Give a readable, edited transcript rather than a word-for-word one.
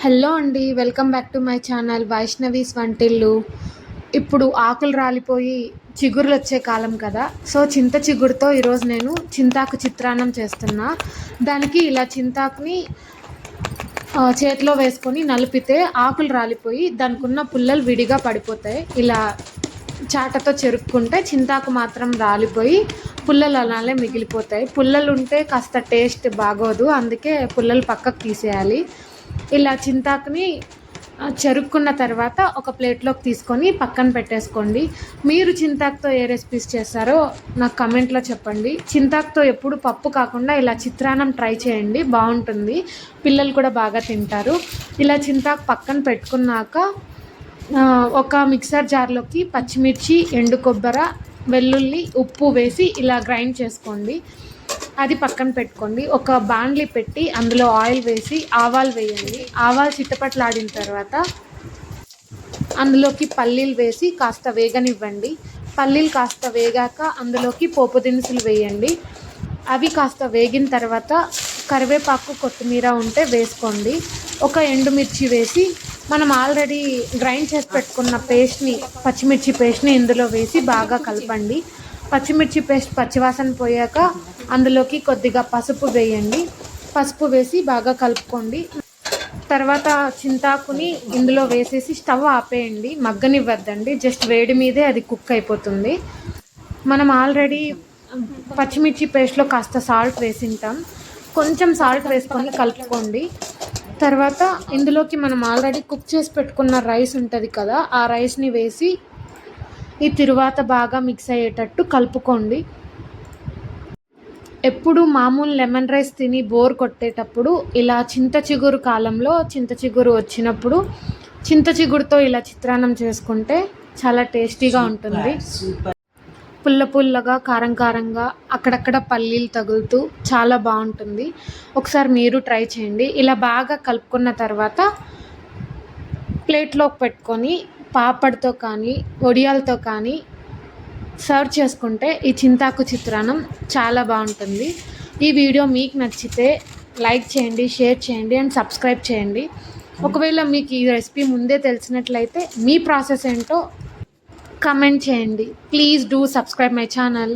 Hello అండి, welcome back to my channel Vaishnavi's వంటిల్లు. ఇప్పుడు ఆకులు రాలిపోయి చిగురులు వచ్చే కాలం కదా. సో చింత చిగురుతో ఈరోజు నేను చింతాకు చిత్రాన్నం చేస్తున్నా. దానికి ఇలా చింతాకుని చేతిలో వేసుకొని నలిపితే ఆకులు రాలిపోయి దానికి ఉన్న పుల్లలు విడిగా పడిపోతాయి. ఇలా చాటతో చెరుక్కుంటే చింతాకు మాత్రం రాలిపోయి పుల్లలు అలానే మిగిలిపోతాయి. పుల్లలు ఉంటే కాస్త టేస్ట్ బాగోదు, అందుకే పుల్లలు పక్కకు తీసేయాలి. ఇలా చింతాకుని చెరుక్కున్న తర్వాత ఒక ప్లేట్లోకి తీసుకొని పక్కన పెట్టేసుకోండి. మీరు చింతాకుతో ఏ రెసిపీస్ చేస్తారో నాకు కమెంట్లో చెప్పండి. చింతాకుతో ఎప్పుడు పప్పు కాకుండా ఇలా చిత్రాన్నం ట్రై చేయండి, బాగుంటుంది. పిల్లలు కూడా బాగా తింటారు. ఇలా చింతాకు పక్కన పెట్టుకున్నాక ఒక మిక్సర్ జార్లోకి పచ్చిమిర్చి, ఎండు కొబ్బరి, వెల్లుల్లి, ఉప్పు వేసి ఇలా గ్రైండ్ చేసుకోండి. అది పక్కన పెట్టుకోండి. ఒక బాండ్లీ పెట్టి అందులో ఆయిల్ వేసి ఆవాలు వేయండి. ఆవాలు చిట్టపట్లాడిన తర్వాత అందులోకి పల్లీలు వేసి కాస్త వేగనివ్వండి. పల్లీలు కాస్త వేగాక అందులోకి పోపు దినుసులు వేయండి. అవి కాస్త వేగిన తర్వాత కరివేపాకు, కొత్తిమీర ఉంటే వేసుకోండి. ఒక ఎండుమిర్చి వేసి మనం ఆల్రెడీ గ్రైండ్ చేసి పెట్టుకున్న పచ్చిమిర్చి పేస్ట్ని ఇందులో వేసి బాగా కలపండి. పచ్చిమిర్చి పేస్ట్ పచ్చివాసన పోయాక అందులోకి కొద్దిగా పసుపు వేయండి. పసుపు వేసి బాగా కలుపుకోండి. తర్వాత చింతాకుని ఇందులో వేసేసి స్టవ్ ఆపేయండి, మగ్గనివ్వద్దండి. జస్ట్ వేడి మీదే అది కుక్ అయిపోతుంది. మనం ఆల్రెడీ పచ్చిమిర్చి పేస్ట్లో కాస్త సాల్ట్ వేసింటాం, కొంచెం సాల్ట్ వేసుకొని కలుపుకోండి. తర్వాత ఇందులోకి మనం ఆల్రెడీ కుక్ చేసి పెట్టుకున్న రైస్ ఉంటుంది కదా, ఆ రైస్ని వేసి ఈ తరువాత బాగా మిక్స్ అయ్యేటట్టు కలుపుకోండి. ఎప్పుడు మామూలు లెమన్ రైస్ తిని బోర్ కొట్టేటప్పుడు ఇలా చింత చిగురు కాలంలో చింత చిగురు వచ్చినప్పుడు చింత చిగురుతో ఇలా చిత్రాన్నం చేసుకుంటే చాలా టేస్టీగా ఉంటుంది. పుల్ల పుల్లగా, కారం కారంగా, అక్కడక్కడ పల్లీలు తగులుతూ చాలా బాగుంటుంది. ఒకసారి మీరు ట్రై చేయండి. ఇలా బాగా కలుపుకున్న తర్వాత ప్లేట్లోకి పెట్టుకొని పాపడ్తో కానీ వడియాలతో కానీ సర్వ్ చేసుకుంటే ఈ చింతాకు చిత్రాన్నం చాలా బాగుంటుంది. ఈ వీడియో మీకు నచ్చితే లైక్ చేయండి, షేర్ చేయండి అండ్ సబ్స్క్రైబ్ చేయండి. ఒకవేళ మీకు ఈ రెసిపీ ముందే తెలిసినట్లయితే మీ ప్రాసెస్ ఏంటో కమెంట్ చేయండి. Please do subscribe my channel.